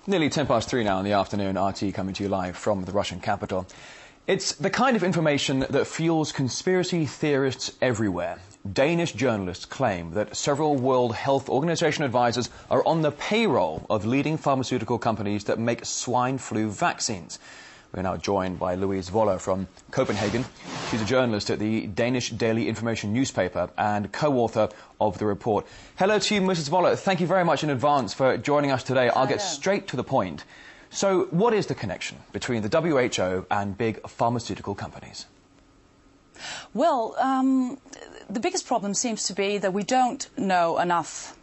Nearly 3:10 now in the afternoon, RT coming to you live from the Russian capital. It's the kind of information that fuels conspiracy theorists everywhere. Danish journalists claim that several World Health Organization advisors are on the payroll of leading pharmaceutical companies that make swine flu vaccines. We're now joined by Louise Voller from Copenhagen. She's a journalist at the Danish Daily Information newspaper and co-author of the report. Hello to you, Mrs. Voller. Thank you very much in advance for joining us today. I'll get straight to the point. So, what is the connection between the WHO and big pharmaceutical companies? Well, the biggest problem seems to be that we don't know enough.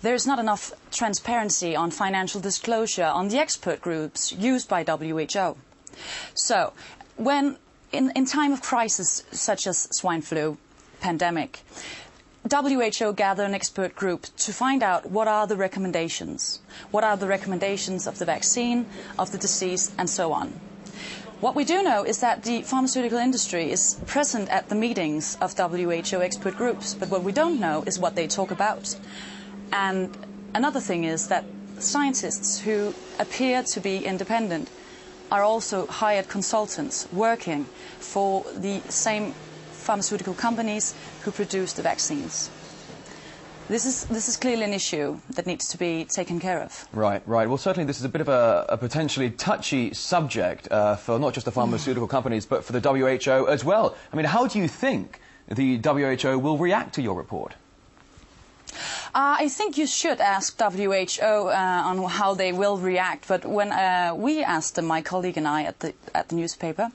There's not enough transparency on financial disclosure on the expert groups used by WHO. So, when in time of crisis such as swine flu pandemic, WHO gather an expert group to find out what are the recommendations. What are the recommendations of the vaccine, of the disease, and so on. What we do know is that the pharmaceutical industry is present at the meetings of WHO expert groups, but what we don't know is what they talk about. And another thing is that scientists who appear to be independent are also hired consultants working for the same pharmaceutical companies who produce the vaccines. This is clearly an issue that needs to be taken care of. Right. Well, certainly this is a bit of a potentially touchy subject for not just the pharmaceutical companies, but for the WHO as well. I mean, how do you think the WHO will react to your report? I think you should ask WHO on how they will react. But when we asked them, my colleague and I at the newspaper,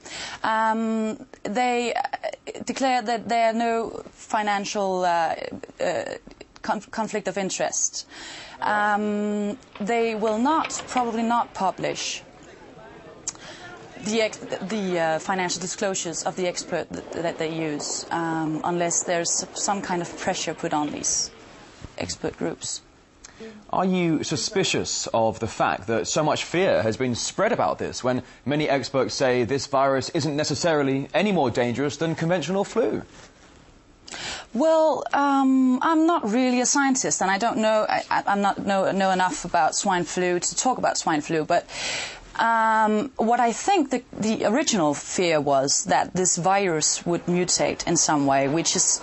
they declared that there are no financial conflict of interest. They will probably not publish the financial disclosures of the expert that they use unless there's some kind of pressure put on these expert groups. Are you suspicious of the fact that so much fear has been spread about this when many experts say this virus isn't necessarily any more dangerous than conventional flu? Well, I'm not really a scientist, and I don't know. I'm not know enough about swine flu to talk about swine flu. But what I think the original fear was that this virus would mutate in some way, which is,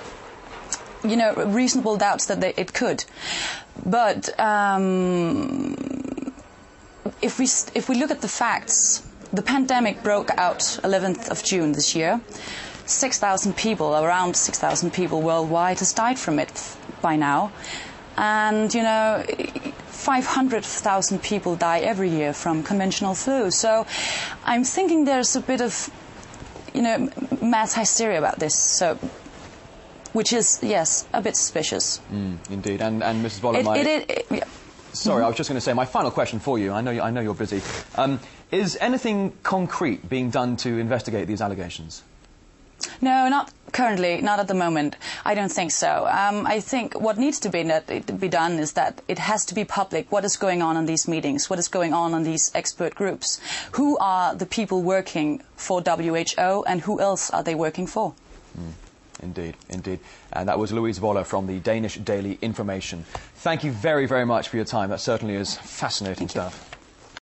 you know, reasonable doubts that it could. But if we look at the facts, the pandemic broke out 11th of June this year. 6,000 people, around 6,000 people worldwide has died from it by now. And, you know, 500,000 people die every year from conventional flu. So I'm thinking there's a bit of, you know, mass hysteria about this. So, which is, yes, a bit suspicious. Indeed. And Mrs. Voller, yeah. Sorry, I was just going to say, my final question for you, I know you're busy. Is anything concrete being done to investigate these allegations? No, not currently, not at the moment. I don't think so. I think what needs to be done is that it has to be public what is going on in these meetings, what is going on in these expert groups. Who are the people working for WHO and who else are they working for? Indeed. And that was Louise Voller from the Danish Daily Information. Thank you very, very much for your time. That certainly is fascinating stuff.